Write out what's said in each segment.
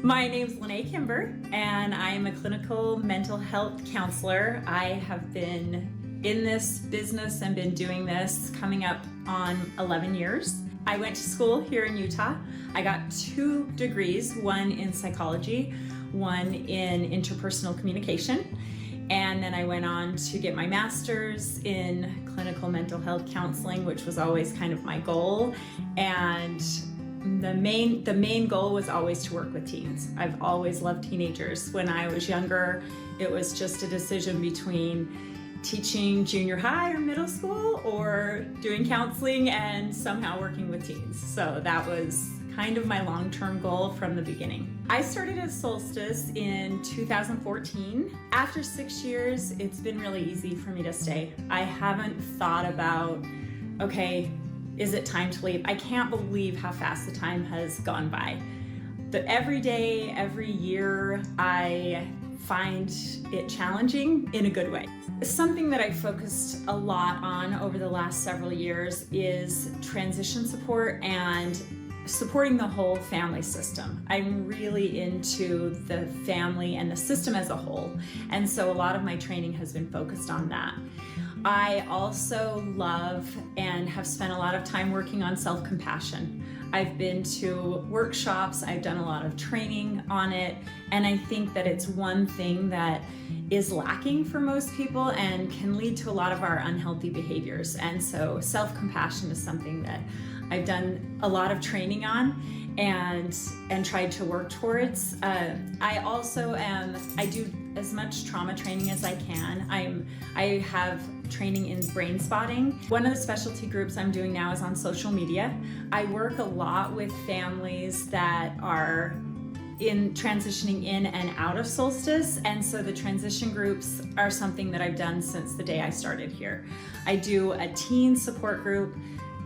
My name's Lanae Kimber, and I'm a clinical mental health counselor. I have been in this business and been doing this coming up on 11 years. I went to school here in Utah. I got 2 degrees, one in psychology, one in interpersonal communication. And then I went on to get my master's in clinical mental health counseling, which was always kind of my goal. And the main goal was always to work with teens. I've always loved teenagers. When I was younger, it was just a decision between teaching junior high or middle school or doing counseling and somehow working with teens. So that was kind of my long-term goal from the beginning. I started at Solstice in 2014. After 6 years, it's been really easy for me to stay. I haven't thought about, okay, is it time to leave? I can't believe how fast the time has gone by. Every day, every year, I find it challenging in a good way. Something that I focused a lot on over the last several years is transition support and supporting the whole family system. I'm really into the family and the system as a whole, and so a lot of my training has been focused on that. I also love and have spent a lot of time working on self-compassion. I've been to workshops, I've done a lot of training on it, and I think that it's one thing that is lacking for most people and can lead to a lot of our unhealthy behaviors. And so self-compassion is something that I've done a lot of training on and tried to work towards. I do as much trauma training as I can. I have training in brain spotting. One of the specialty groups I'm doing now is on social media. I work a lot with families that are transitioning in and out of Solstice, and so the transition groups are something that I've done since the day I started here. I do a teen support group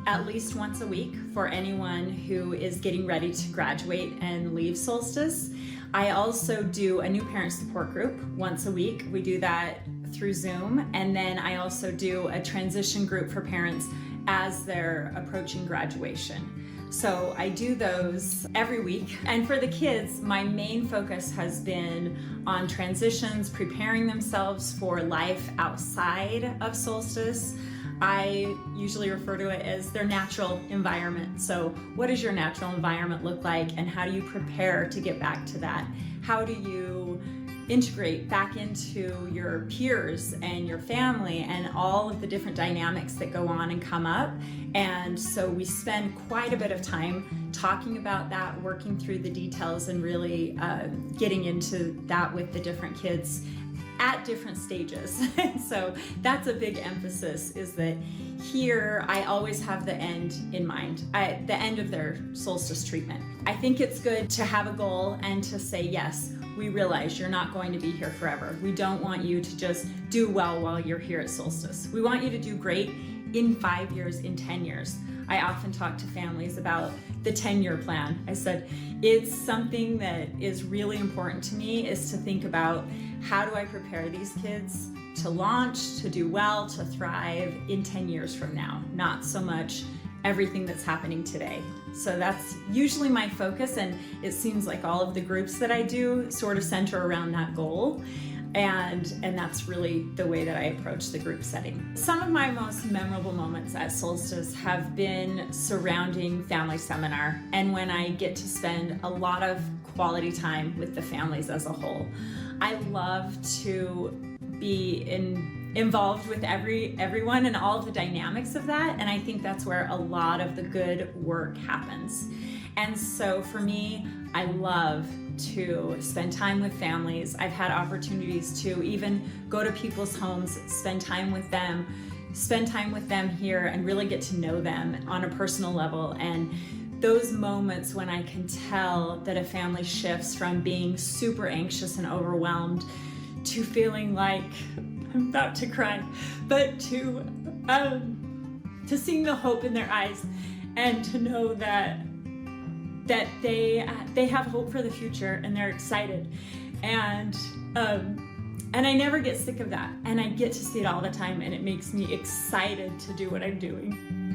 at least once a week for anyone who is getting ready to graduate and leave Solstice. I also do a new parent support group once a week. We do that through Zoom, and then I also do a transition group for parents as they're approaching graduation. So I do those every week. And for the kids, my main focus has been on transitions, preparing themselves for life outside of Solstice. I usually refer to it as their natural environment. So what does your natural environment look like, and how do you prepare to get back to that? How do you integrate back into your peers and your family and all of the different dynamics that go on and come up? And so we spend quite a bit of time talking about that, working through the details, and really getting into that with the different kids at different stages. So that's a big emphasis, is that here I always have the end in mind, the end of their Solstice treatment. I think it's good to have a goal and to say, yes, we realize you're not going to be here forever. We don't want you to just do well while you're here at Solstice. We want you to do great in 5 years, in 10 years. I often talk to families about the 10-year plan. I said, it's something that is really important to me, is to think about, how do I prepare these kids to launch, to do well, to thrive in 10 years from now, not so much everything that's happening today. So that's usually my focus, and it seems like all of the groups that I do sort of center around that goal. And that's really the way that I approach the group setting. Some of my most memorable moments at Solstice have been surrounding family seminar, and when I get to spend a lot of quality time with the families as a whole. I love to be involved with everyone and all of the dynamics of that, and I think that's where a lot of the good work happens. And so for me, I love to spend time with families. I've had opportunities to even go to people's homes, spend time with them here, and really get to know them on a personal level. And those moments when I can tell that a family shifts from being super anxious and overwhelmed to feeling like I'm about to cry, but to seeing the hope in their eyes, and to know that they have hope for the future, and they're excited, and I never get sick of that, and I get to see it all the time, and it makes me excited to do what I'm doing.